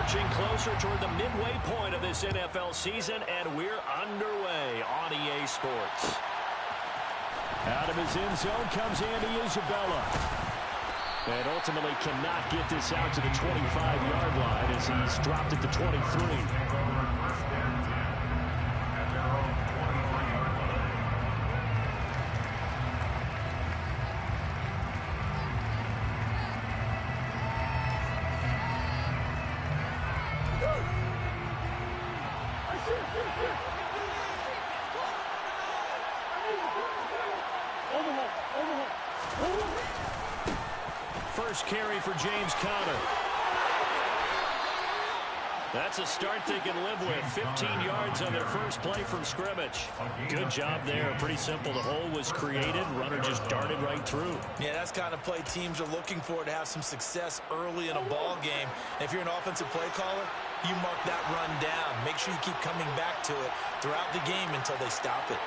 Marching closer toward the midway point of this NFL season, and we're underway on EA Sports. Out of his end zone comes Andy Isabella. And ultimately cannot get this out to the 25-yard line as he's dropped it to 23. First carry for James Conner. That's a start they can live with. 15 yards on their first play from scrimmage. Good job there. Pretty simple. The hole was created. Runner just darted right through. Yeah, that's the kind of play teams are looking for to have some success early in a ball game. If you're an offensive play caller, you mark that run down. Make sure you keep coming back to it throughout the game until they stop it.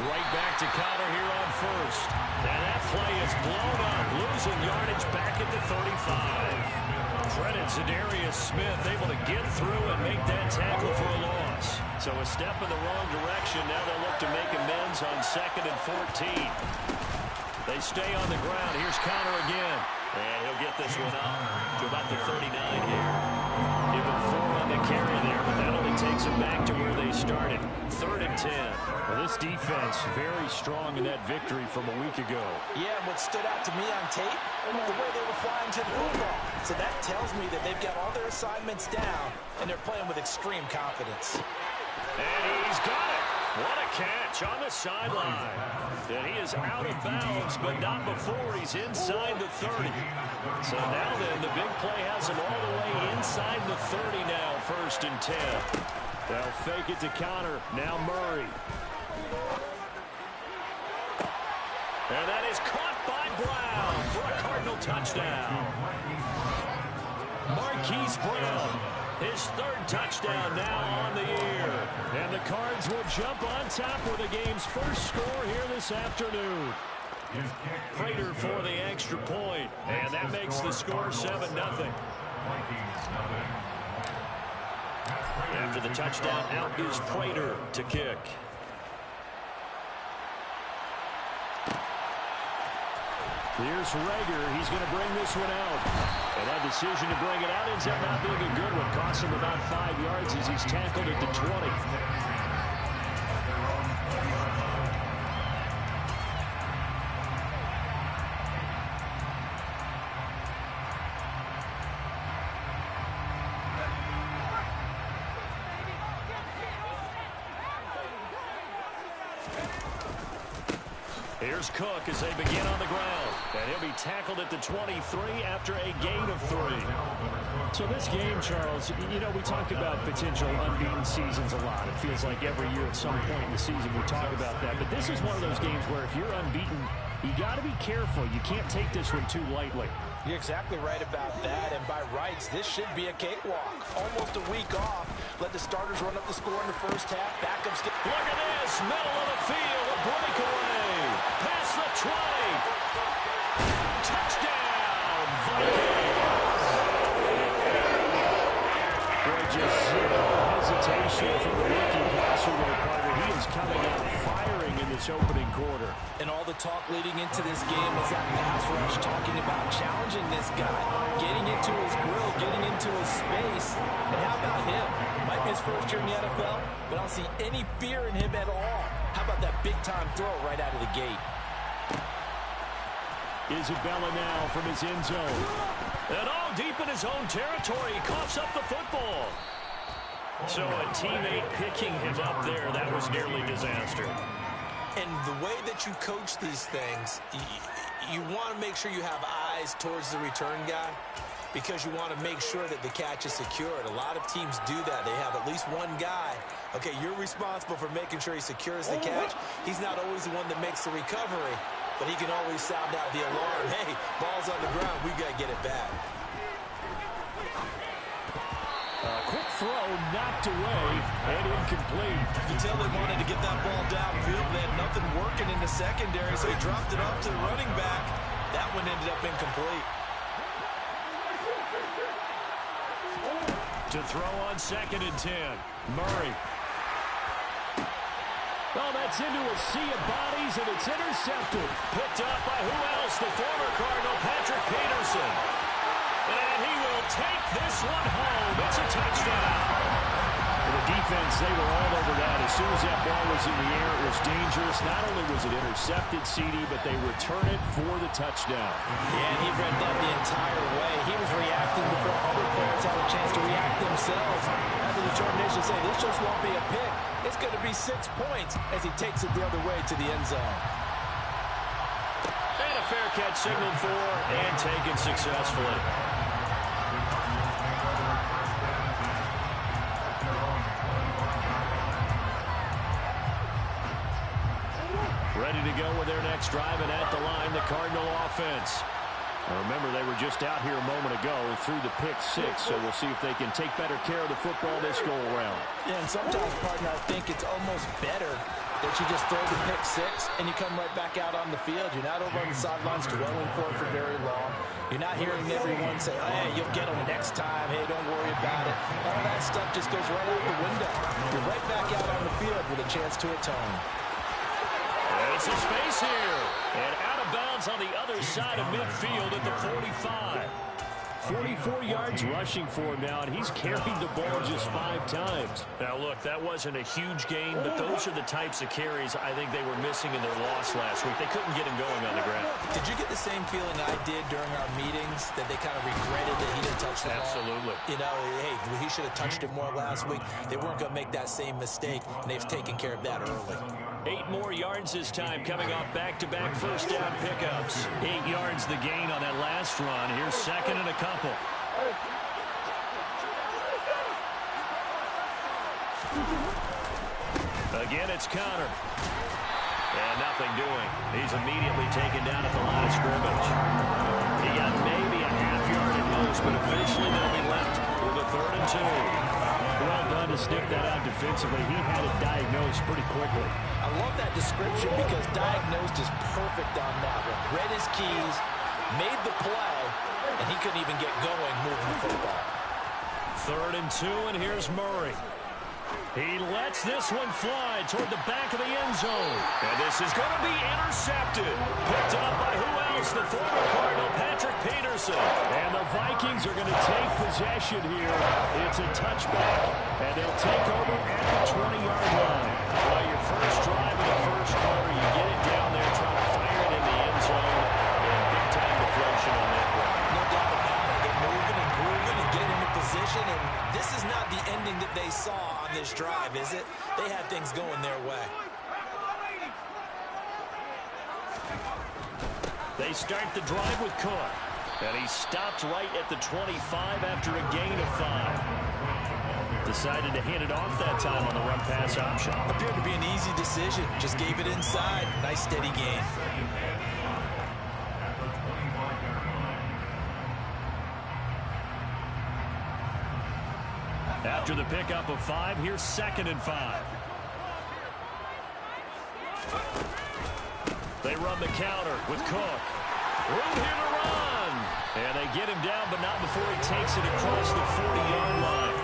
Right back to Conner here on first. And that play is blown up. Losing yardage back at the 35. Credit Zadarius Smith able to get through and make that tackle for a loss. So a step in the wrong direction. Now they'll look to make amends on 2nd and 14. They stay on the ground. Here's Conner again. And he'll get this one up to about the 39 here. Give him 4 on the carry there, but that only takes them back to where they started. 3rd and 10. Well, this defense very strong in that victory from a week ago. Yeah, what stood out to me on tape, the way they were flying to the football. So that tells me that they've got all their assignments down, and they're playing with extreme confidence. And he's got it. What a catch on the sideline. And he is out of bounds, but not before he's inside the 30. So now then, the big play has him all the way inside the 30 now, 1st and 10. They'll fake it to Conner. Now Murray. And that is caught by Brown for a Cardinal touchdown. Marquise Brown, his 3rd touchdown now on the year. And the Cards will jump on top with the game's first score here this afternoon. Prater for the extra point, and that makes the score 7-0. After the touchdown, out is Prater to kick. Here's Rager. He's going to bring this one out. And that decision to bring it out ends up not being a good one. Costs him about 5 yards as he's tackled at the 20. Here's Cook as they begin on the ground. And he'll be tackled at the 23 after a gain of 3. So this game, Charles, you know, we talk about potential unbeaten seasons a lot. It feels like every year at some point in the season we talk about that. But this is one of those games where if you're unbeaten, you got to be careful. You can't take this one too lightly. You're exactly right about that, and by rights, this should be a cakewalk. Almost a week off. Let the starters run up the score in the first half. Backups get... Look at this, middle of the field, a breakaway. Past the 20. Touchdown, Vikings. Boy, just zero hesitation from the rookie passer there, partner. He is coming out firing in this opening quarter. And all the talk leading into this game was that pass rush, talking about challenging this guy, getting into his grill, getting into his space. And how about him? Might be his first year in the NFL, but I don't see any fear in him at all. How about that big-time throw right out of the gate? Isabella now from his end zone. And all deep in his own territory, he coughs up the football. So a teammate picking him up there, that was nearly disaster. And the way that you coach these things, you want to make sure you have eyes towards the return guy because you want to make sure that the catch is secured. A lot of teams do that. They have at least one guy. Okay, you're responsible for making sure he secures the catch. He's not always the one that makes the recovery, but he can always sound out the alarm. Hey, ball's on the ground. We got to get it back. Quick throw, knocked away, and incomplete. You can tell they wanted to get that ball downfield. They had nothing working in the secondary, so he dropped it off to the running back. That one ended up incomplete. To throw on 2nd and 10. Murray. Oh, that's into a sea of bodies, and it's intercepted. Picked up by who else? The former Cardinal, Patrick Peterson. And he will take this one home. It's a touchdown. The defense, they were all over that. As soon as that ball was in the air, it was dangerous. Not only was it intercepted, CD, but they return it for the touchdown. Yeah, and he read that the entire way. He was reacting before other players had a chance to react themselves. Had the determination to say, this just won't be a pick. It's going to be 6 points as he takes it the other way to the end zone. And a fair catch signaled for and taken successfully. Ready to go with their next drive, and at the line, the Cardinal offense. Now remember, they were just out here a moment ago through the pick 6, so we'll see if they can take better care of the football this go-around. Yeah, and sometimes, partner, I think it's almost better that you just throw the pick 6 and you come right back out on the field. You're not over on the sidelines dwelling for it for very long. You're not hearing everyone say, oh, hey, you'll get them next time. Hey, don't worry about it. All that stuff just goes right out the window. You're right back out on the field with a chance to atone. There's some space here. And out of bounds on the other side of midfield at the 45. 44 yards rushing for him now, and he's carried the ball just 5 times. Now, look, that wasn't a huge gain, but those are the types of carries I think they were missing in their loss last week. They couldn't get him going on the ground. Did you get the same feeling I did during our meetings, that they kind of regretted that he didn't touch the ball? Absolutely. You know, hey, he should have touched it more last week. They weren't going to make that same mistake, and they've taken care of that early. 8 more yards this time, coming off back-to-back first down pickups. 8 yards the gain on that last run. Here's 2nd and a couple. Again, it's Connor. And nothing doing. He's immediately taken down at the line of scrimmage. He got maybe a half yard at most, but officially they'll be left with a 3rd and 2. Well done to sniff that out defensively. He had it diagnosed pretty quickly. I love that description because diagnosed is perfect on that one. Read his keys, made the play, and he couldn't even get going moving the football. 3rd and 2, and here's Murray. He lets this one fly toward the back of the end zone. And this is going to be intercepted. Picked up by who else? The former Cardinal, Patrick Peterson. And the Vikings are going to take possession here. It's a touchback, and they'll take over at the 20-yard line. Well, your first drive in the first quarter, you get it down there, try to fire it in the end zone, and big-time deflation on that one. No doubt about it. Get moving and grooving and getting into position, and this is not the ending that they saw on this drive, is it? They had things going their way. They start the drive with Cook, and he stopped right at the 25 after a gain of 5. Decided to hand it off that time on the run-pass option. Appeared to be an easy decision. Just gave it inside. Nice, steady gain. After the pickup of 5, here's 2nd and 5. They run the counter with Cook. Room here to run. And they get him down, but not before he takes it across the 40-yard line.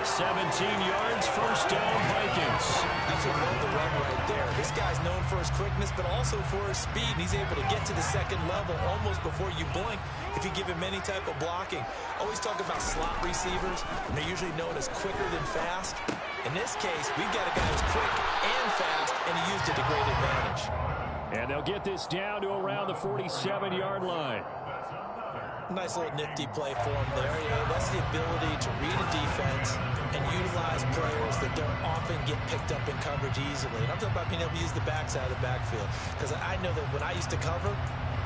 17 yards, first down, Vikings. That's a run-to-run right there. This guy's known for his quickness, but also for his speed. And he's able to get to the second level almost before you blink if you give him any type of blocking. Always talk about slot receivers, and they're usually known as quicker than fast. In this case, we've got a guy who's quick and fast, and he used it to great advantage. And they'll get this down to around the 47-yard line. Nice little nifty play for him there. You know, that's the ability to read a defense and utilize players that don't often get picked up in coverage easily. And I'm talking about being able to use the backside of the backfield. Because I know that when I used to cover,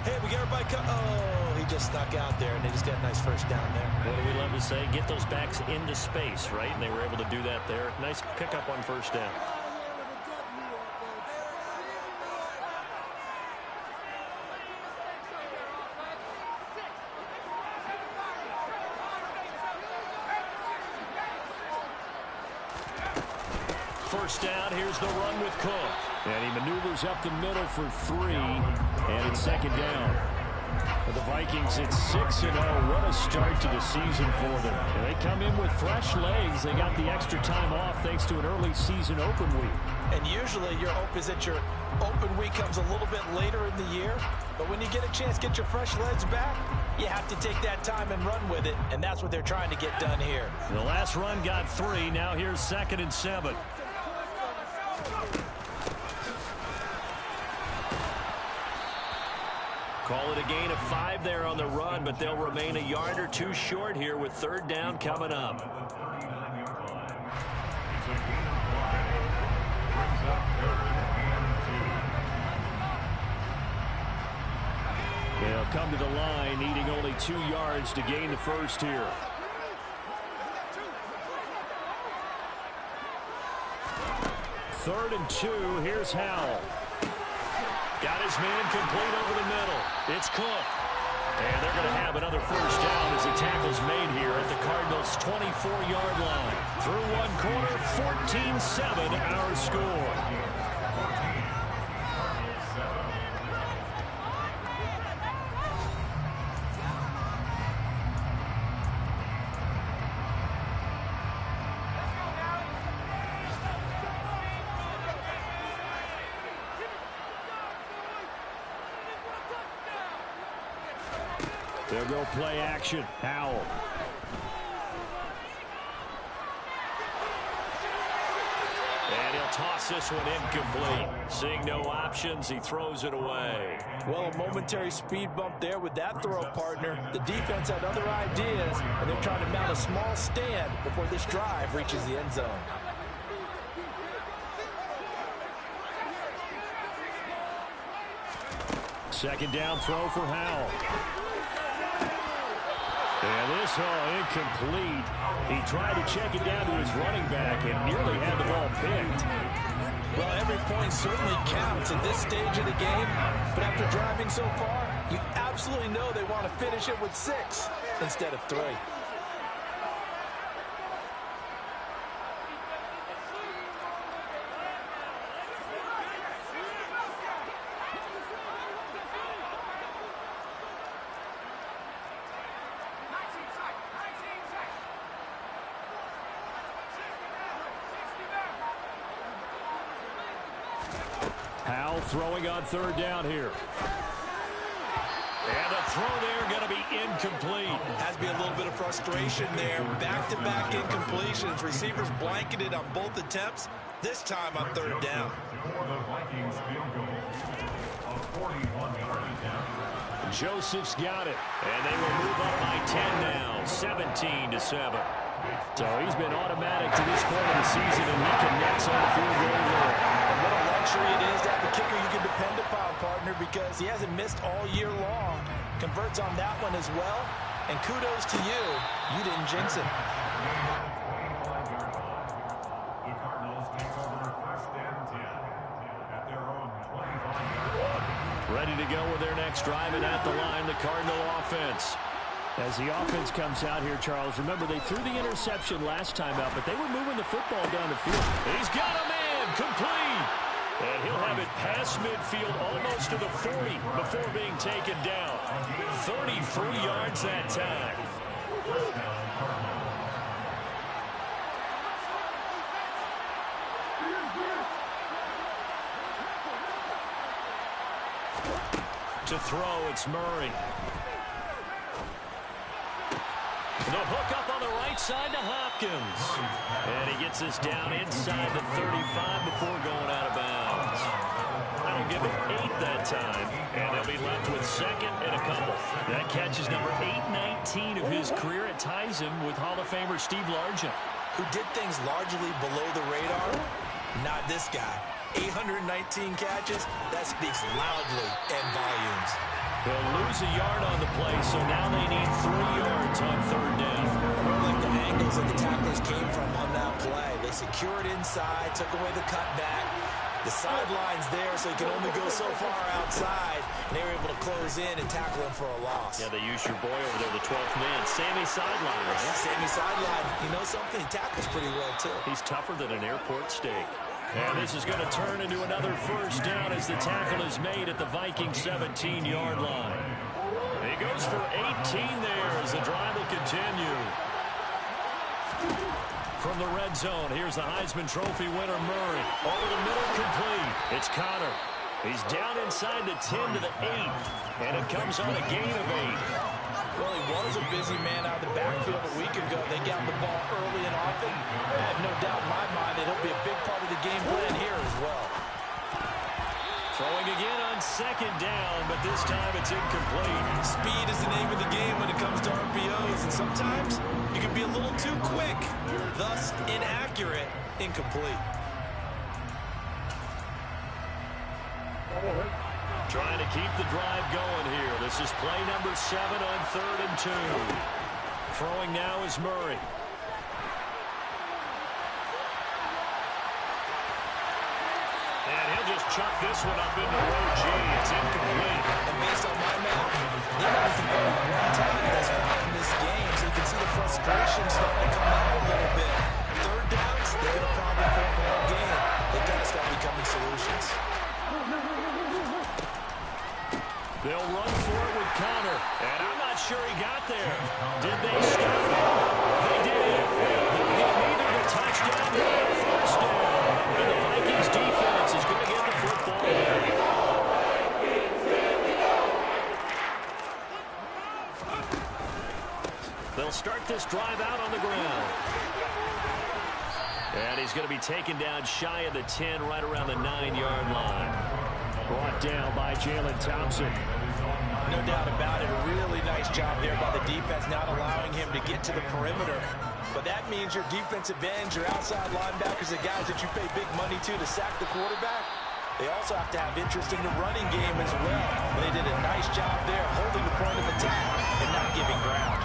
hey, we get everybody oh, he just snuck out there, and they just got a nice first down there. What do we love to say? Get those backs into space, right? And they were able to do that there. Nice pickup on first down. First down, here's the run with Cook. And he maneuvers up the middle for 3, and it's second down. For the Vikings, it's 6-0. What a start to the season for them. And they come in with fresh legs. They got the extra time off thanks to an early season open week. And usually your hope is that your open week comes a little bit later in the year. But when you get a chance to get your fresh legs back, you have to take that time and run with it. And that's what they're trying to get done here. The last run got 3. Now here's 2nd and 7. Call it a gain of 5 there on the run, but they'll remain a yard or 2 short here with 3rd down coming up. They'll come to the line, needing only 2 yards to gain the first here. Third and 2, here's Howell. Got his man complete over the middle. It's Cook. And they're going to have another first down as the tackle's made here at the Cardinals' 24-yard line. Through one quarter, 14-7 our score. They'll go play action. Howell. And he'll toss this one incomplete. Seeing no options, he throws it away. Well, a momentary speed bump there with that throw, partner. The defense had other ideas, and they're trying to mount a small stand before this drive reaches the end zone. Second down throw for Howell. And this incomplete. He tried to check it down to his running back and nearly had the ball picked. Well, every point certainly counts at this stage of the game. But after driving so far, you absolutely know they want to finish it with 6 instead of 3. Howell throwing on 3rd down here. And the throw there going to be incomplete. Has to be a little bit of frustration there. Back-to-back incompletions. Receivers blanketed on both attempts. This time on 3rd down. Joseph's got it. And they will move up by 10 now. 17-7. So he's been automatic to this point of the season, and he connects on the field goal there. And what a luxury it is to have a kicker you can depend upon, partner, because he hasn't missed all year long. Converts on that one as well. And kudos to you. You didn't jinx it. Ready to go with their next drive, and at the line, the Cardinal offense. As the offense comes out here, Charles, remember they threw the interception last time out, but they were moving the football down the field. He's got a man, complete. And he'll have it past midfield, almost to the 40 before being taken down. 33 yards that time. To throw, it's Murray. The hook up on the right side to Hopkins. And he gets this down inside the 35 before going out of bounds. That'll give him 8 that time. And they'll be left with 2nd and a couple. That catch is number 819 of his career. It ties him with Hall of Famer Steve Largent. Who did things largely below the radar? Not this guy. 819 catches, that speaks loudly in volumes. They'll lose a yard on the play, so now they need 3 yards on 3rd down. I like the angles that the tacklers came from on that play. They secured inside, took away the cutback. The sideline's there, so he can only go so far outside. And they were able to close in and tackle him for a loss. Yeah, they used your boy over there, the 12th man, Sammy Sideline. Right? Yeah, Sammy Sideline. You know something? He tackles pretty well, too. He's tougher than an airport steak. And this is going to turn into another first down as the tackle is made at the Vikings 17-yard line. He goes for 18 there as the drive will continue. From the red zone, here's the Heisman Trophy winner, Murray. Over the middle, complete. It's Connor. He's down inside the 10 to the 8, and it comes on a gain of 8. Well, he was a busy man out of the backfield a week ago. They got the ball early and often. I have no doubt in my mind that he'll be a big part of the game plan here as well. Throwing again on second down, but this time it's incomplete. Speed is the name of the game when it comes to RPOs, and sometimes you can be a little too quick, thus inaccurate, incomplete. Trying to keep the drive going here. This is play number 7 on 3rd and 2. Throwing now is Murray. And he'll just chuck this one up into row G. It's incomplete. And based on my math, they've only converted one time thus far in this game, so you can see the frustration starting to come out a little bit. Third downs, they're going to problem for the whole game. They've got to start becoming solutions. They'll run for it with Connor, and I'm not sure he got there. Did they stop him? They did. They'll get neither the touchdown nor the first down. And the Vikings defense is going to get the football back. They'll start this drive out on the ground. And he's going to be taken down shy of the 10, right around the 9-yard line. Brought down by Jalen Thompson. No doubt about it. A really nice job there by the defense, not allowing him to get to the perimeter. But that means your defensive ends, your outside linebackers, the guys that you pay big money to sack the quarterback, they also have to have interest in the running game as well. They did a nice job there holding the point of attack and not giving ground.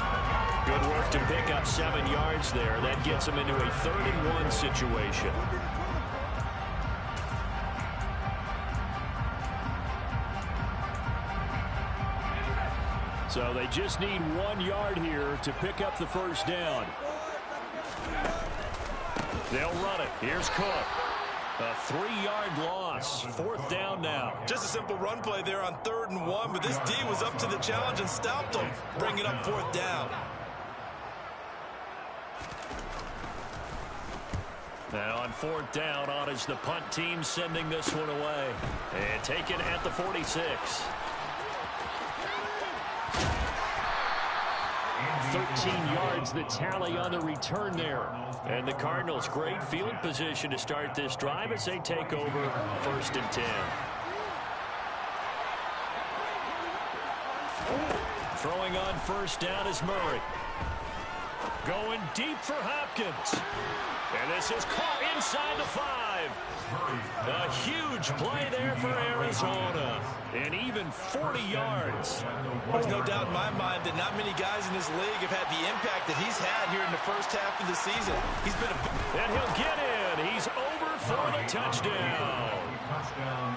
Good work to pick up 7 yards there. That gets them into a 3rd and 1 situation. So they just need 1 yard here to pick up the first down. They'll run it. Here's Cook. A 3-yard loss. 4th down now. Just a simple run play there on 3rd and 1, but this D was up to the challenge and stopped him, bringing up 4th down. Now on 4th down, on is the punt team sending this one away. And taken at the 46. 13 yards the tally on the return there. And the Cardinals, great field position to start this drive as they take over 1st and 10. Throwing on 1st down is Murray. Going deep for Hopkins. And this is caught inside the 5. A huge play there for Arizona. And even 40 yards. There's no doubt in my mind that not many guys in this league have had the impact that he's had here in the first half of the season. He's been and he'll get in. He's over for the touchdown.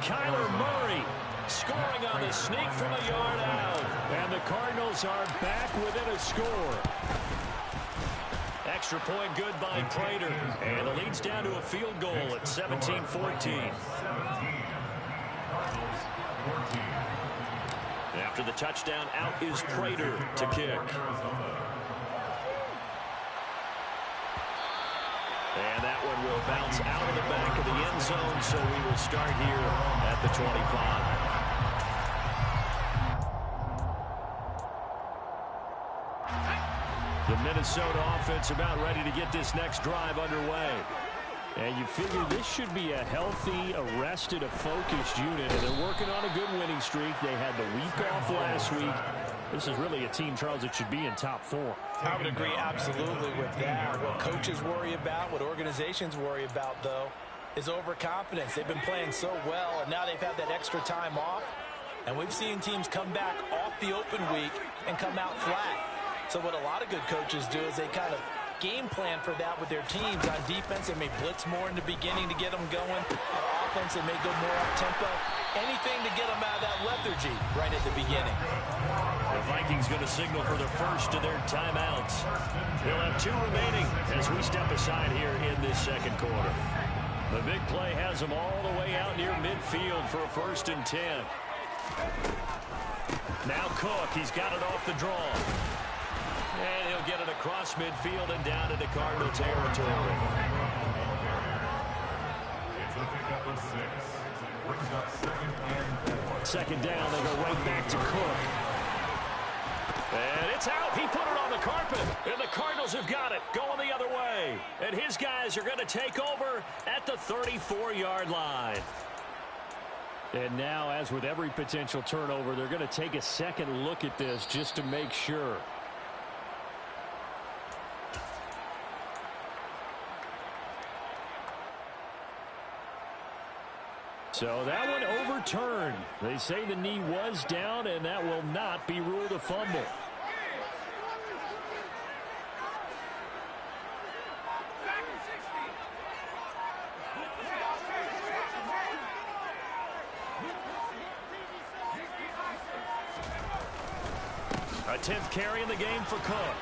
Kyler Murray scoring on the sneak from a yard out. And the Cardinals are back within a score. Extra point good by Prater. And the lead's down to a field goal at 17-14. After the touchdown, out is Prater to kick. And that one will bounce out of the back of the end zone, so we will start here at the 25. The Minnesota offense about ready to get this next drive underway. And you figure this should be a healthy, arrested, a focused unit. And they're working on a good winning streak. They had the week off last week. This is really a team, Charles, that should be in top 4. I would agree absolutely with that. What coaches worry about, what organizations worry about, though, is overconfidence. They've been playing so well, and now they've had that extra time off. And we've seen teams come back off the open week and come out flat. So what a lot of good coaches do is they kind of game plan for that with their teams. On defense, they may blitz more in the beginning to get them going. On offense, they may go more up-tempo. Anything to get them out of that lethargy right at the beginning. The Vikings going to signal for their first of their timeouts. They'll have 2 remaining as we step aside here in this second quarter. The big play has him all the way out near midfield for a 1st and 10. Now Cook, he's got it off the draw. And he'll get it across midfield and down into Cardinal territory. It's a pickup of 6. Brings up 2nd and 4. 2nd down, they go right back to Cook. And it's out. He put it on the carpet. And the Cardinals have got it going the other way. And his guys are going to take over at the 34-yard line. And now, as with every potential turnover, they're going to take a second look at this just to make sure. So that one overturned. They say the knee was down, and that will not be ruled a fumble. A 10th carry in the game for Cook.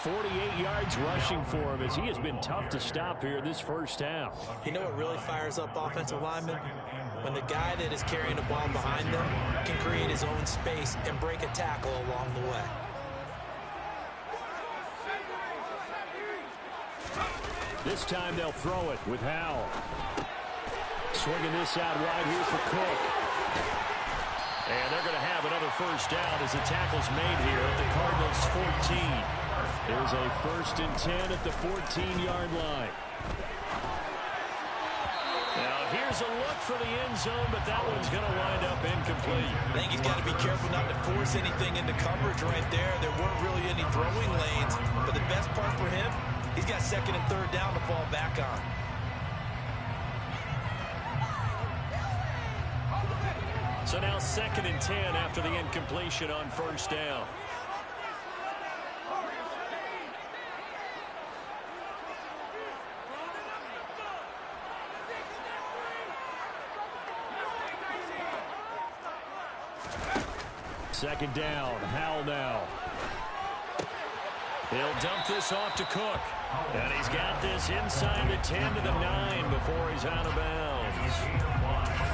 48 yards rushing for him as he has been tough to stop here this 1st half. You know what really fires up offensive linemen? When the guy that is carrying the ball behind them can create his own space and break a tackle along the way. This time they'll throw it with Howell. Swinging this out wide here for Cook. And they're going to have another 1st down as the tackle's made here at the Cardinals' 14. There's a 1st and 10 at the 14-yard line. Now here's a look for the end zone, but that one's going to wind up incomplete. I think he's got to be careful not to force anything into coverage right there. There weren't really any throwing lanes, but the best part for him, he's got 2nd and 3rd down to fall back on. So now 2nd and 10 after the incompletion on 1st down. Second down, Howell now. He'll dump this off to Cook. And he's got this inside the 10 to the 9 before he's out of bounds.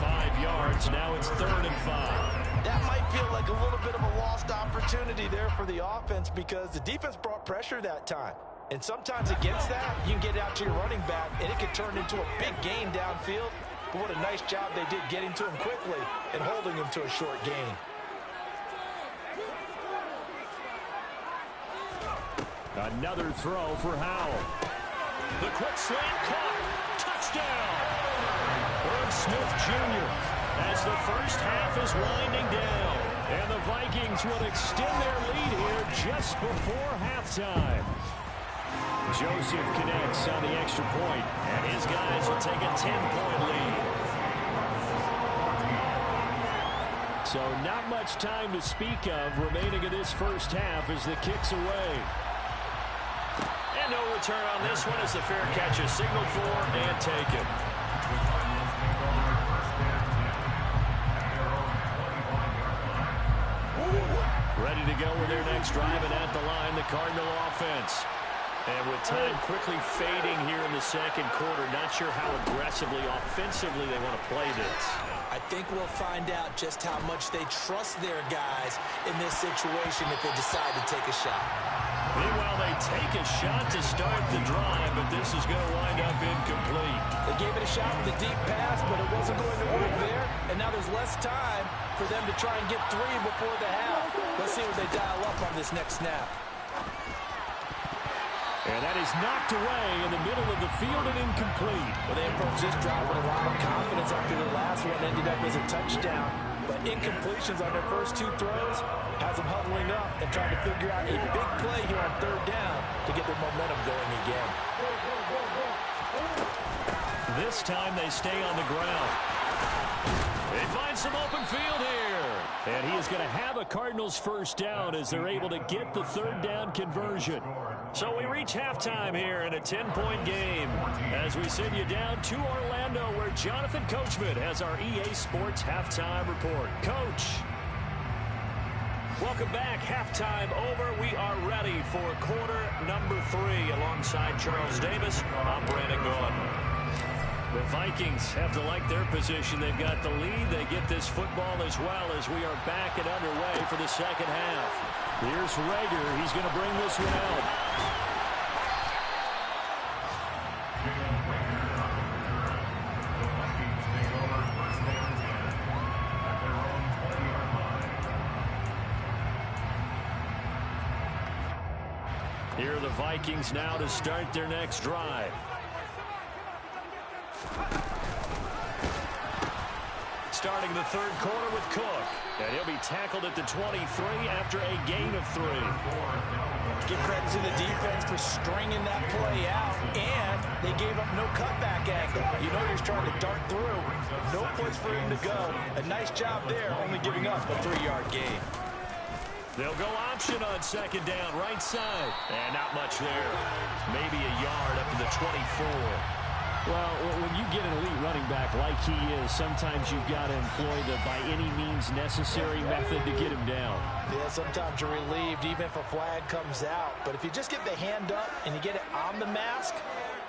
5 yards, now it's 3rd and 5. That might feel like a little bit of a lost opportunity there for the offense because the defense brought pressure that time. And sometimes against that, you can get out to your running back, and it could turn into a big gain downfield. But what a nice job they did getting to him quickly and holding him to a short gain. Another throw for Howell. The quick slant caught. Touchdown. Herb Smith Jr. as the 1st half is winding down. And the Vikings will extend their lead here just before halftime. Joseph connects on the extra point, and his guys will take a 10-point lead. So not much time to speak of remaining in this 1st half as the kick's away. And no return on this one as the fair catch is signaled for and taken. Ready to go with their next drive, and at the line, the Cardinal offense. And with time quickly fading here in the 2nd quarter, not sure how aggressively, offensively they want to play this. I think we'll find out just how much they trust their guys in this situation if they decide to take a shot. Meanwhile, they take a shot to start the drive, but this is going to wind up incomplete. They gave it a shot with a deep pass, but it wasn't going to work there. And now there's less time for them to try and get 3 before the half. Let's see what they dial up on this next snap. And that is knocked away in the middle of the field and incomplete. Well, they approached this drive with a lot of confidence after the last one ended up as a touchdown. But incompletions on their first 2 throws has them huddling up and trying to figure out a big play here on 3rd down to get their momentum going again. This time they stay on the ground. They find some open field here. And he is going to have a Cardinals 1st down as they're able to get the 3rd down conversion. So we reach halftime here in a 10-point game as we send you down to Orlando where Jonathan Coachman has our EA Sports halftime report. Coach. Welcome back. Halftime over. We are ready for quarter number 3 alongside Charles Davis. I'm Brandon Gaudin. The Vikings have to like their position. They've got the lead. They get this football as well as we are back and underway for the second half. Here's Rager. He's going to bring this one out. Here are the Vikings now to start their next drive. Starting the third quarter with Cook. And he'll be tackled at the 23 after a gain of 3. Give credit to the defense for stringing that play out, and they gave up no cutback angle. You know he's trying to dart through. No place for him to go. A nice job there, only giving up a 3-yard gain. They'll go option on second down, right side. And not much there. Maybe a yard up to the 24. Well, when you get an elite running back like he is, sometimes you've got to employ the by any means necessary method to get him down. Yeah, sometimes you're relieved even if a flag comes out. But if you just get the hand up and you get it on the mask,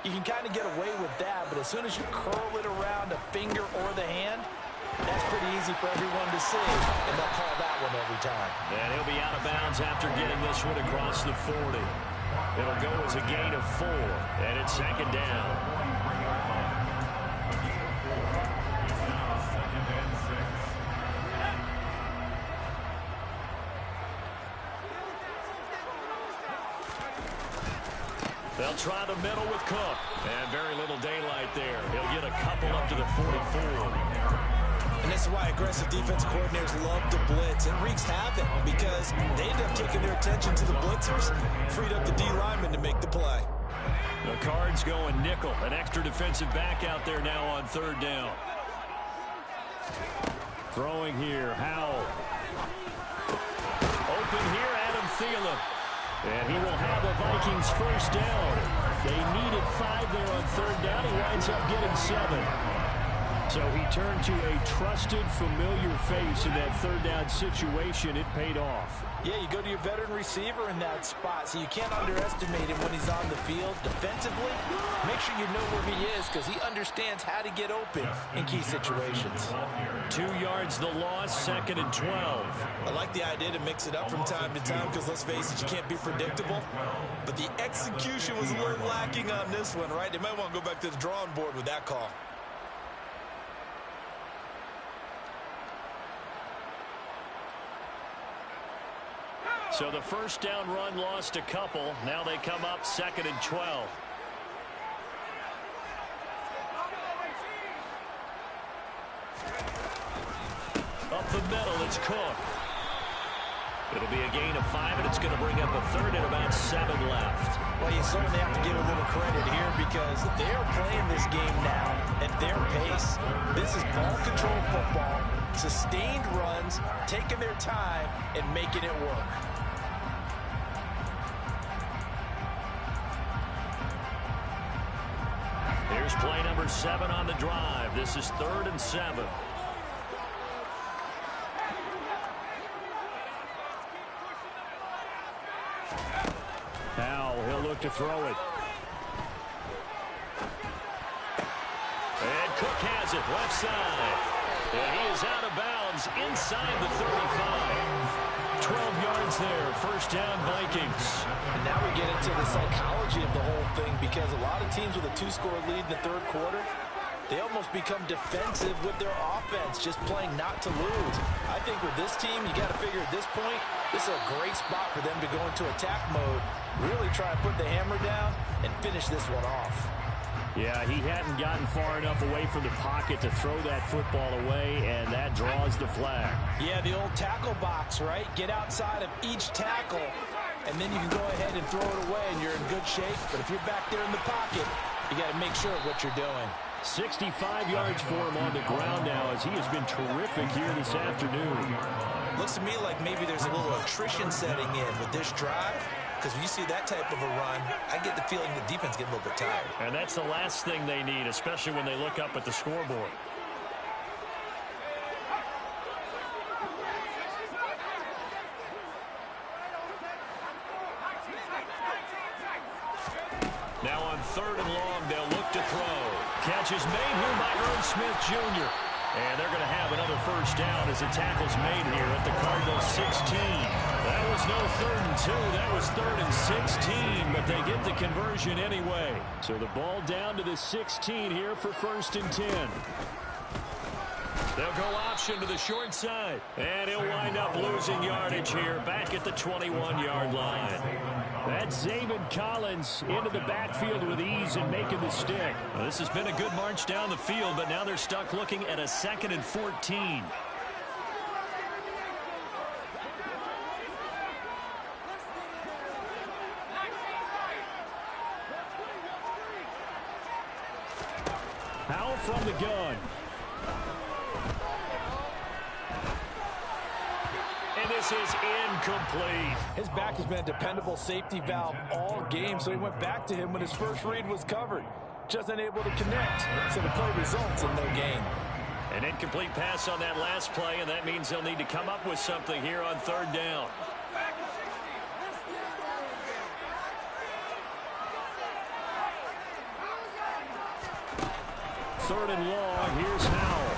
you can kind of get away with that. But as soon as you curl it around a finger or the hand, that's pretty easy for everyone to see. And they'll call that one every time. And he'll be out of bounds after getting this one across the 40. It'll go as a gain of 4. And it's second down. They'll try the middle with Cook. And very little daylight there. He'll get a couple up to the 44. And this is why aggressive defensive coordinators love to blitz. It wreaks havoc because they end up taking their attention to the blitzers, freed up the D lineman to make the play. The Cards going nickel. An extra defensive back out there now on third down. Throwing here, Howell. Open here, Adam Thielen. And he will have a Vikings first down. They needed 5 there on third down. He winds up getting 7. So he turned to a trusted, familiar face in that third down situation. It paid off. Yeah, you go to your veteran receiver in that spot, so you can't underestimate him when he's on the field. Defensively, make sure you know where he is because he understands how to get open in key situations. 2 yards the loss, second and 12. I like the idea to mix it up from time to time because, let's face it, you can't be predictable. But the execution was a little lacking on this one, right? They might want to go back to the drawing board with that call. So the first down run lost a couple. Now they come up second and 12. Up the middle, it's Cook. It'll be a gain of 5, and it's going to bring up a third and about 7 left. Well, you certainly have to give a little credit here because they are playing this game now at their pace. This is ball control football, sustained runs, taking their time, and making it work. Here's play number 7 on the drive. This is 3rd and 7. Now he'll look to throw it. And Cook has it left side. And he is out of bounds inside the 35. 12 yards there. First down, Vikings. And now we get into the psychology of the whole thing because a lot of teams with a 2-score lead in the third quarter, they almost become defensive with their offense, just playing not to lose. I think with this team, you got to figure at this point, this is a great spot for them to go into attack mode, really try to put the hammer down and finish this one off. Yeah, he hadn't gotten far enough away from the pocket to throw that football away, and that draws the flag. Yeah, the old tackle box, right? Get outside of each tackle, and then you can go ahead and throw it away, and you're in good shape. But if you're back there in the pocket, you got to make sure of what you're doing. 65 yards for him on the ground now as he has been terrific here this afternoon. Looks to me like maybe there's a little attrition setting in with this drive. Because when you see that type of a run, I get the feeling the defense getting a little bit tired. And that's the last thing they need, especially when they look up at the scoreboard. Now on 3rd and long, they'll look to throw. catch is made here by Irv Smith Jr. And they're going to have another first down as the tackle's made here at the Cardinals 16. That was no 3rd and 2. That was 3rd and 16, but they get the conversion anyway. So the ball down to the 16 here for 1st and 10. They'll go option to the short side. And he'll wind up losing yardage here back at the 21-yard line. That's Zaven Collins into the backfield with ease and making the stick. Well, this has been a good march down the field, but now they're stuck looking at a 2nd and 14. Powell from the gun. And this is incomplete. His back has been a dependable safety valve all game, so he went back to him when his first read was covered. Just unable to connect, so the play results in no gain. An incomplete pass on that last play, and that means they'll need to come up with something here on 3rd down. Third and long, here's Howell.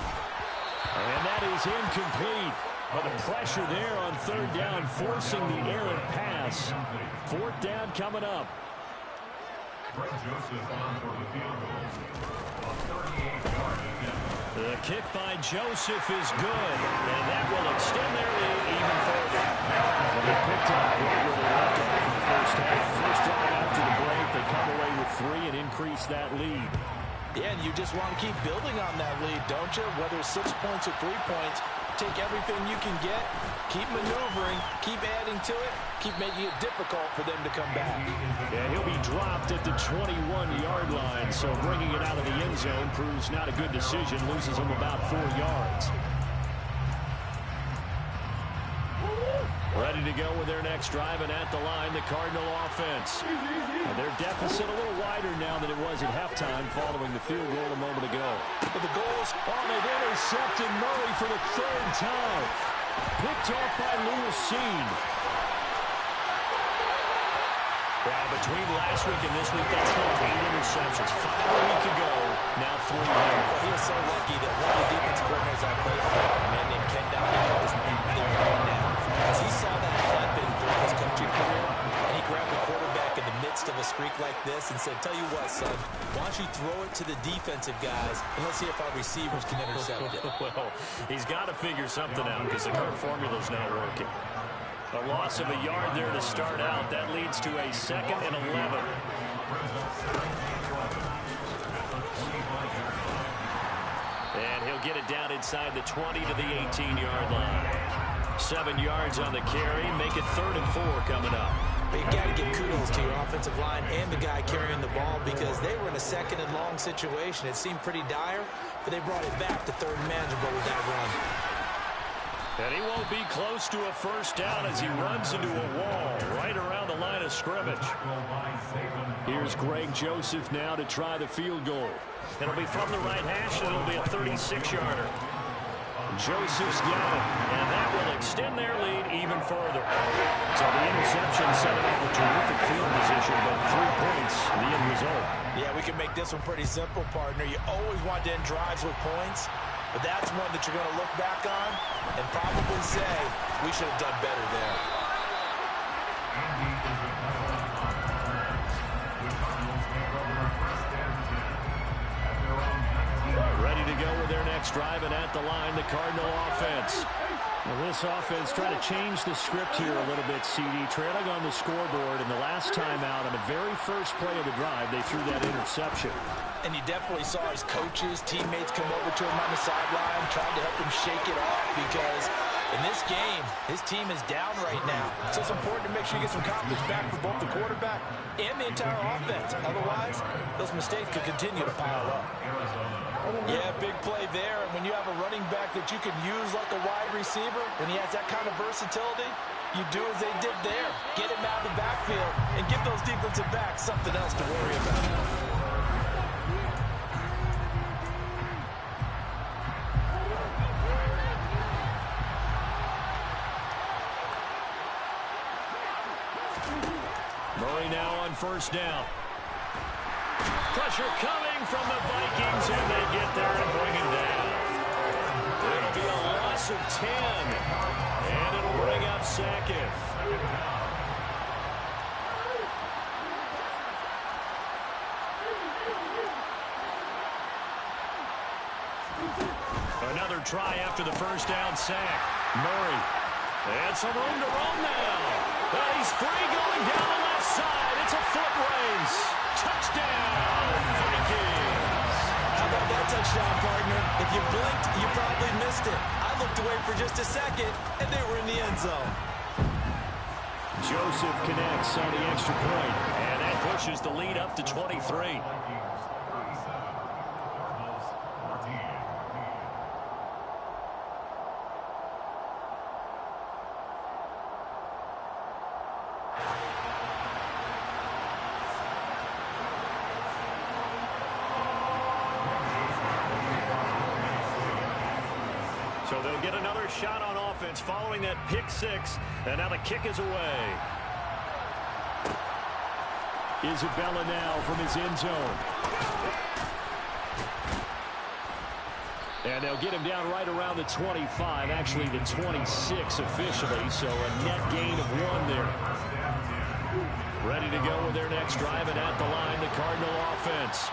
And that is incomplete. But the pressure there on 3rd down, forcing the errant pass. 4th down coming up. The kick by Joseph is good, and that will extend their lead even further. Well, they picked up right where they left off in the first half. First drive after the break, they come away with 3 and increase that lead. Yeah, and you just want to keep building on that lead, don't you? Whether it's 6 points or 3 points, take everything you can get, keep maneuvering, keep adding to it, keep making it difficult for them to come back. Yeah, he'll be dropped at the 21-yard line, so bringing it out of the end zone proves not a good decision, loses him about 4 yards. Ready to go with their next drive, and at the line, the Cardinal offense. And their deficit a little wider now than it was at halftime following the field goal a moment ago. But the goals, they've intercepted Murray for the 3rd time. Picked off by Lewis Seen. Well, between last week and this week, that's now 8 interceptions. 5 a week ago, now 3 here. He was so lucky that one of the defensive coordinators I played for, a man named Ken Downey, is there right now. Because he saw that happen during his coaching career, and he grabbed the quarterback in the midst of a streak like this and said, tell you what, son, why don't you throw it to the defensive guys, and let's see if our receivers can intercept it. Well, he's got to figure something out because the current formula's not working. A loss of a yard there to start out. That leads to a 2nd and 11. And he'll get it down inside the 20 to the 18-yard line. 7 yards on the carry. Make it 3rd and 4 coming up. But you got to give kudos to your offensive line and the guy carrying the ball because they were in a 2nd and long situation. It seemed pretty dire, but they brought it back to 3rd and manageable with that run. And he won't be close to a first down as he runs into a wall right around the line of scrimmage. Here's Greg Joseph now to try the field goal. It'll be from the right hash, and it'll be a 36-yarder. Joseph's got it, and that will extend their lead even further. So the interception set up a terrific field position, but 3 points, the end result. Yeah, we can make this one pretty simple, partner. You always want to end drives with points, but that's one that you're going to look back on and probably say, we should have done better there. Ready to go with their next drive, and at the line, the Cardinal offense. Well, this offense trying to change the script here a little bit, CD. Trailing on the scoreboard, and the last time out on the very first play of the drive, they threw that interception. And you definitely saw his coaches, teammates come over to him on the sideline, trying to help him shake it off because in this game, his team is down right now. So it's important to make sure you get some confidence back for both the quarterback and the entire offense. Otherwise, those mistakes could continue to pile up. Yeah, big play there. And when you have a running back that you can use like a wide receiver, when he has that kind of versatility, you do as they did there. Get him out of the backfield and give those defensive backs something else to worry about. Murray now on first down. Pressure coming. coming from the Vikings, and they get there and bring him down. It'll be a loss of 10, and it'll bring up second. Another try after the first down sack. Murray. And some room to run now. And he's free going down the left side. It's a foot race. Touchdown, Vikings. How about that touchdown, partner? If you blinked, you probably missed it. I looked away for just a second, and they were in the end zone. Joseph connects on the extra point, and that pushes the lead up to 23. So they'll get another shot on offense following that pick six, and now the kick is away. Isabella now from his end zone. And they'll get him down right around the 25, actually the 26 officially, so a net gain of 1 there. Ready to go with their next drive, and at the line, the Cardinal offense.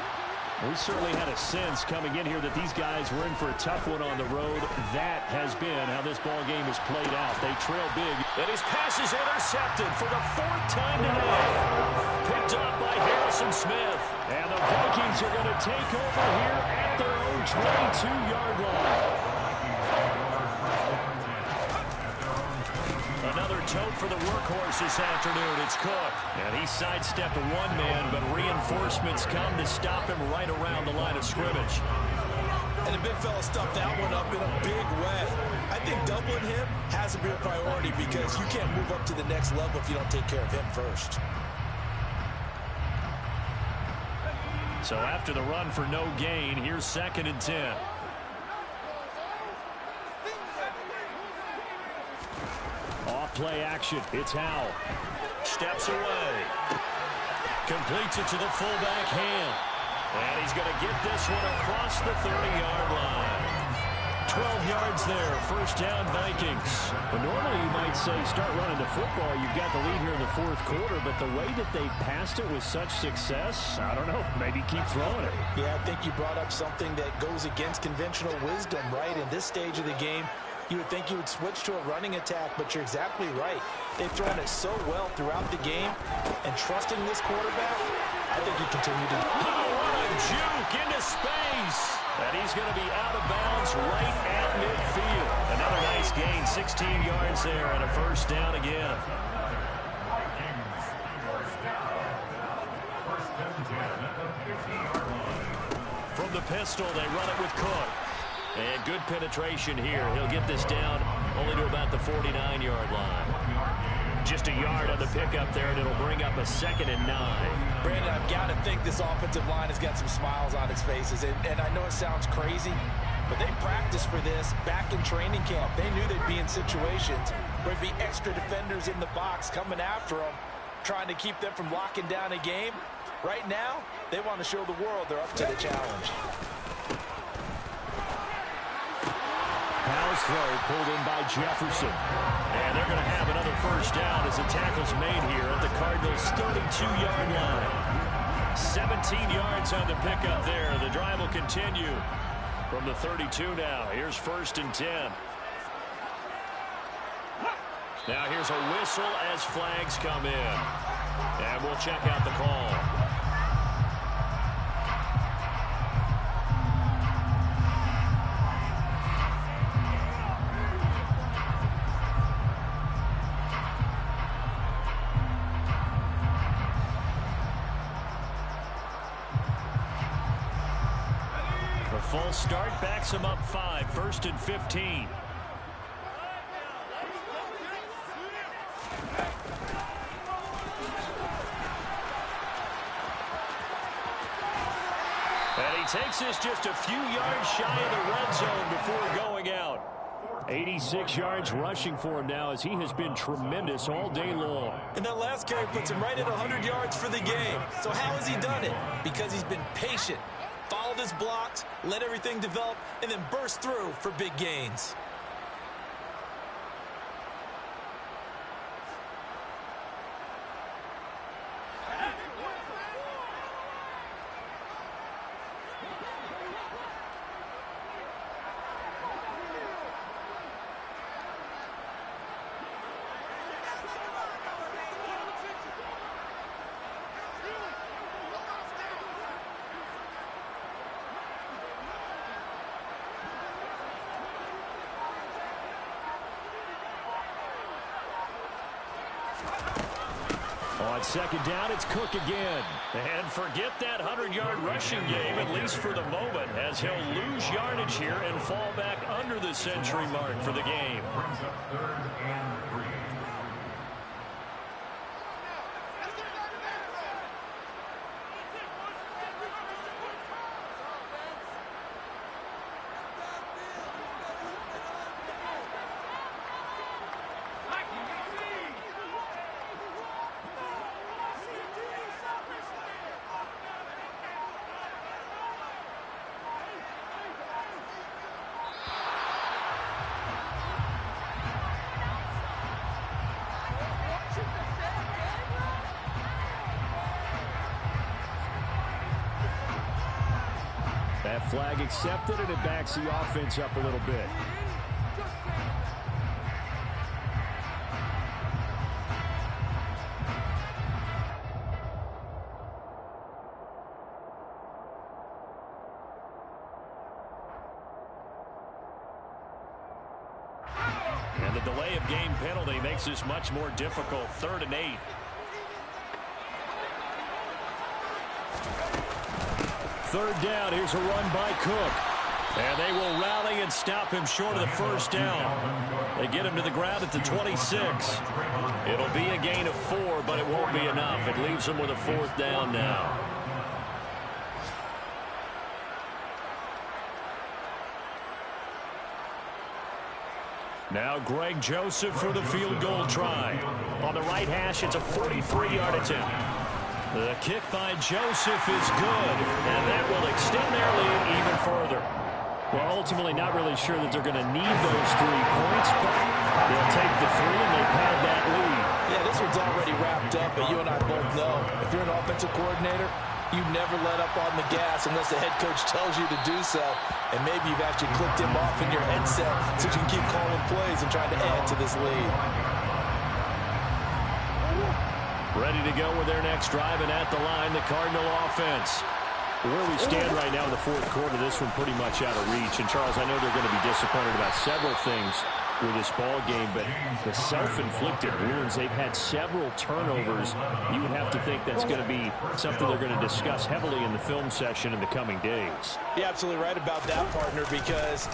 We certainly had a sense coming in here that these guys were in for a tough one on the road. That has been how this ball game has played out. They trail big. And his pass is intercepted for the 4th time today. Picked up by Harrison Smith. And the Vikings are going to take over here at their own 22-yard line. Another tote for the workhorse this afternoon. It's Cook. And he sidestepped one man, but reinforcements come to stop him right around the line of scrimmage. And the big fella stuffed that one up in a big way. I think doubling him has to be a priority because you can't move up to the next level if you don't take care of him first. So after the run for no gain, here's 2nd and 10. Play action. It's Howell. Steps away. Completes it to the fullback Ham. And he's going to get this one across the 30-yard line. 12 yards there. First down, Vikings. Well, normally you might say start running the football. You've got the lead here in the 4th quarter, but the way that they passed it with such success, I don't know, maybe keep throwing it. Yeah, I think you brought up something that goes against conventional wisdom, right? In this stage of the game, you would think you would switch to a running attack, but you're exactly right. They've thrown it so well throughout the game, and trusting this quarterback, I think he continued to. Oh, what a juke into space. And he's going to be out of bounds right at midfield. Another nice gain, 16 yards there, and a first down again. From the pistol, they run it with Cook. And good penetration here. He'll get this down only to about the 49-yard line. Just a yard on the pickup there, and it'll bring up a 2nd and 9. Brandon, I've got to think this offensive line has got some smiles on its faces. And I know it sounds crazy, but they practiced for this back in training camp. They knew they'd be in situations where there'd be extra defenders in the box coming after them, trying to keep them from locking down a game. Right now, they want to show the world they're up to the challenge. Howell's throw pulled in by Jefferson. And they're going to have another first down as the tackle's made here at the Cardinals' 32-yard line. 17 yards on the pickup there. The drive will continue from the 32 now. Here's 1st and 10. Now here's a whistle as flags come in. And we'll check out the call. Full start backs him up 5. 1st and 15. And he takes this just a few yards shy of the red zone before going out. 86 yards rushing for him now as he has been tremendous all day long. And that last carry puts him right at 100 yards for the game. So how has he done it? Because he's been patient. followed his blocks, let everything develop, and then burst through for big gains. On second down, it's Cook again. And forget that 100-yard rushing game, at least for the moment, as he'll lose yardage here and fall back under the century mark for the game. Brings up 3rd and 3. That flag accepted, and it backs the offense up a little bit. And the delay of game penalty makes this much more difficult. 3rd and 8. Third down, here's a run by Cook. And they will rally and stop him short of the first down. They get him to the ground at the 26. It'll be a gain of 4, but it won't be enough. It leaves them with a 4th down now. Now Greg Joseph for the field goal try. On the right hash, it's a 43-yard attempt. The kick by Joseph is good, and that will extend their lead even further. Well, ultimately not really sure that they're going to need those 3 points, but they'll take the 3 and they pad that lead. Yeah, this one's already wrapped up, but you and I both know if you're an offensive coordinator, you never let up on the gas unless the head coach tells you to do so. And maybe you've actually clicked him off in your headset so you can keep calling plays and trying to add to this lead. Ready to go with their next drive, and at the line, the Cardinal offense. Where we stand right now in the 4th quarter, this one pretty much out of reach. And, Charles, I know they're going to be disappointed about several things with this ball game, but the self-inflicted wounds, they've had several turnovers. You would have to think that's going to be something they're going to discuss heavily in the film session in the coming days. You're absolutely right about that, partner, because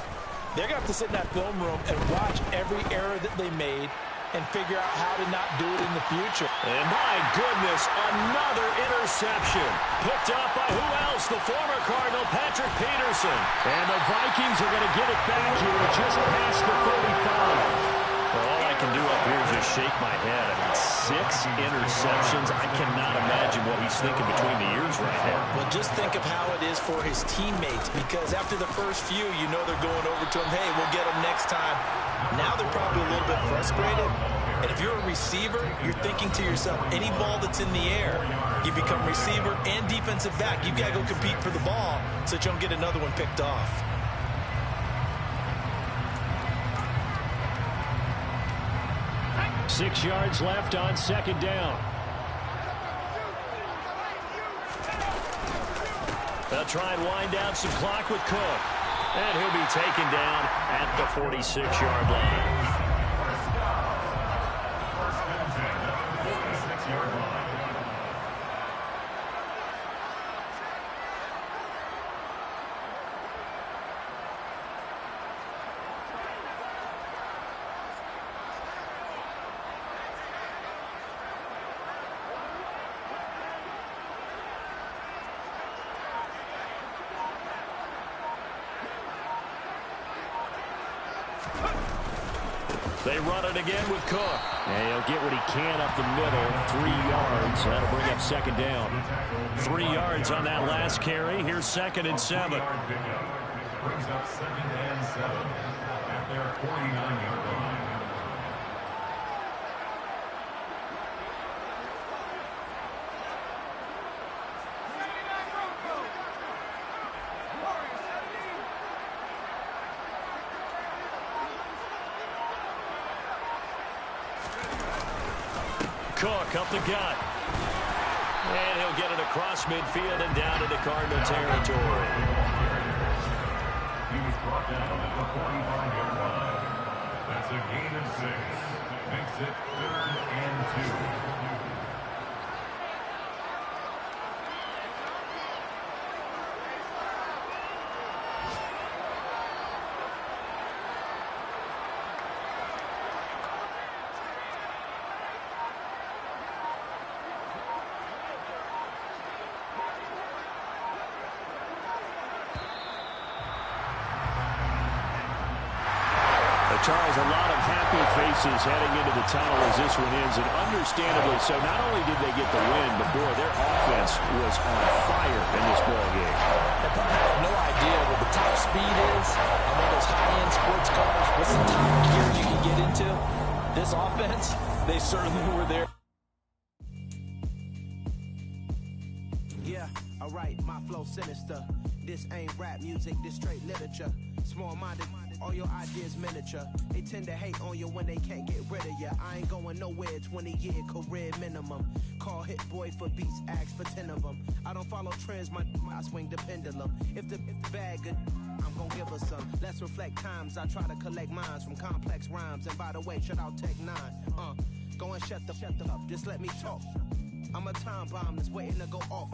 they're going to have to sit in that film room and watch every error that they made and figure out how to not do it in the future. And my goodness, another interception. Picked up by who else? The former Cardinal, Patrick Peterson. And the Vikings are going to get it back here just past the 35. Well, all I can do up here is just shake my head. I mean, 6 interceptions. I cannot imagine what he's thinking between the ears right now. Well, just think of how it is for his teammates, because after the first few, you know they're going over to him, hey, we'll get him next time. Now they're probably a little bit frustrated. And if you're a receiver, you're thinking to yourself, any ball that's in the air, you become receiver and defensive back. You've got to go compete for the ball so that you don't get another one picked off. Six yards left on second down. They'll try and wind down some clock with Cook. And he'll be taken down at the 46-yard line. First and 10 at the 46-yard line. They run it again with Cook. And he'll get what he can up the middle. 3 yards. That'll bring up second down. 3 yards on that last carry. Here's 2nd and 7. Brings up 2nd and 7 at their 49-yard line. Cook up the gut. And he'll get it across midfield and down into Cardinal territory. He was brought down at the 45-yard line. That's a gain of 6. Makes it 3rd and 2. Charles, a lot of happy faces heading into the tunnel as this one ends, and understandably so. Not only did they get the win, but boy, their offense was on fire in this ball game. I have no idea what the top speed is on one of those high-end sports cars. What's the top gear you can get into? This offense, they certainly were there. Yeah, alright, my flow sinister. This ain't rap music, this straight literature. Small-minded, all your ideas miniature. They tend to hate on you when they can't get rid of you. I ain't going nowhere, 20-year career minimum. Call hit boy for beats, ask for 10 of them. I don't follow trends, I swing the pendulum. If the bag good, I'm gonna give her some. Let's reflect times, I try to collect minds from complex rhymes. And by the way, shut out Tech 9. Go and shut the up, just let me talk. I'm a time bomb that's waiting to go off.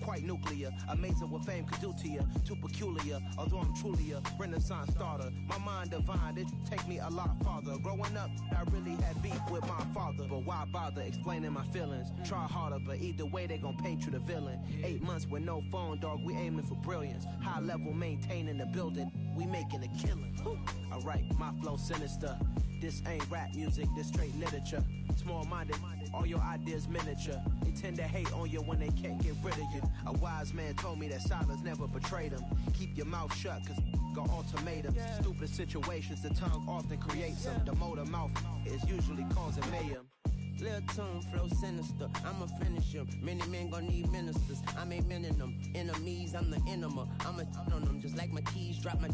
Quite nuclear, amazing what fame could do to you. Too peculiar, although I'm truly a renaissance starter. My mind divine, it take me a lot farther. Growing up, I really had beef with my father. But why bother explaining my feelings? Try harder, but either way they gon' paint you the villain. 8 months with no phone, dog, we aiming for brilliance. High level maintaining the building, we making a killing. Alright, my flow sinister. This ain't rap music, this straight literature. Small-minded, all your ideas miniature. They tend to hate on you when they can't get rid of you. A wise man told me that silence never betrayed him. Keep your mouth shut, cause got ultimatums. Stupid situations, the tongue often creates them. The motor mouth is usually causing mayhem. Lil' tune, flow sinister, I'ma finish him. Many men gon' need ministers, I'm aiming them. Enemies, I'm the enema, I'ma on them. Just like my keys, drop my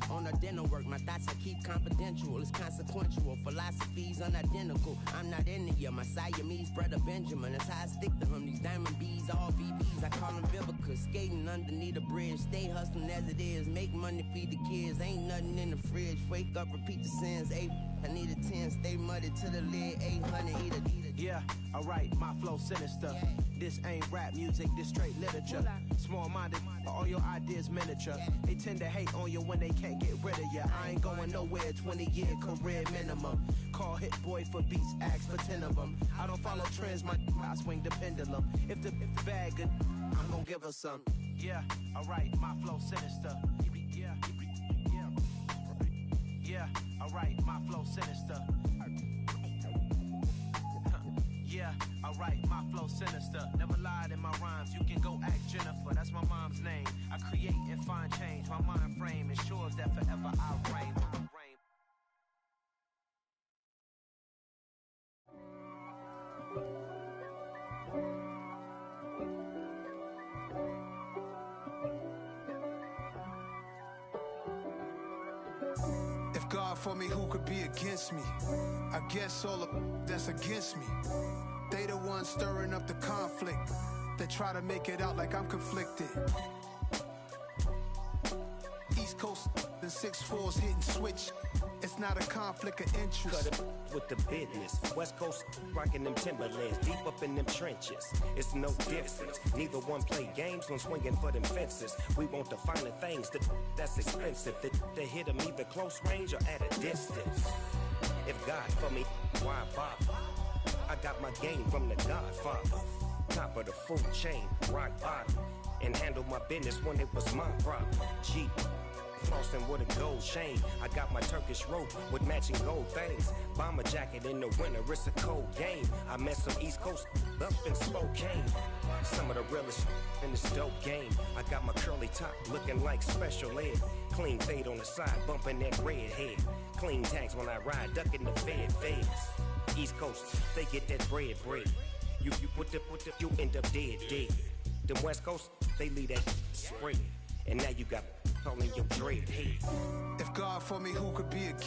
on a dinner work. My thoughts I keep confidential, it's consequential. Philosophies unidentical, I'm not in it yet. My Siamese brother Benjamin, that's how I stick to him. These diamond bees, all BBs, I call them Vivica. Skating underneath a bridge, stay hustling as it is. Make money, feed the kids, ain't nothing in the fridge. Wake up, repeat the sins, I need a 10, stay muddy to the lid, 800, eat a. Yeah, alright, my flow sinister. This ain't rap music, this straight literature. Small-minded, all your ideas miniature. They tend to hate on you when they can't get rid of you. I ain't going nowhere, 20-year career minimum. Call hit boy for beats, ask for 10 of them. I don't follow trends, I swing the pendulum. If the bag good, I'm gonna give her some. Yeah, alright, my flow sinister. Yeah, alright, my flow sinister. Yeah, alright, my flow sinister. Never lied in my rhymes, you can go ask Jennifer. That's my mom's name. I create and find change. My mind frame ensures that forever I reign. If God for me, who could be against me? I guess all of that's against me. They the ones stirring up the conflict. They try to make it out like I'm conflicted. East Coast and 6'4's hitting switch. It's not a conflict of interest. Cut it with the business. West Coast rocking them Timberlands, deep up in them trenches. It's no difference. Neither one play games when swinging for them fences. We want the finer things that's expensive. They hit them either close range or at a distance. If God for me, why bother? I got my game from the Godfather. Top of the food chain, rock bottom. And handle my business when it was my problem. G, Flossing with a gold chain. I got my Turkish rope with matching gold things. Bomber jacket in the winter, it's a cold game. I met some East Coast up in Spokane. Some of the realest in this dope game. I got my curly top looking like special ed. Clean fade on the side, bumping that red head. Clean tags when I ride, ducking the feds. East Coast, they get that bread. You put the, you end up dead. Them West Coast, they leave that spread. And now you got calling your dread head. If God for me, who could be against?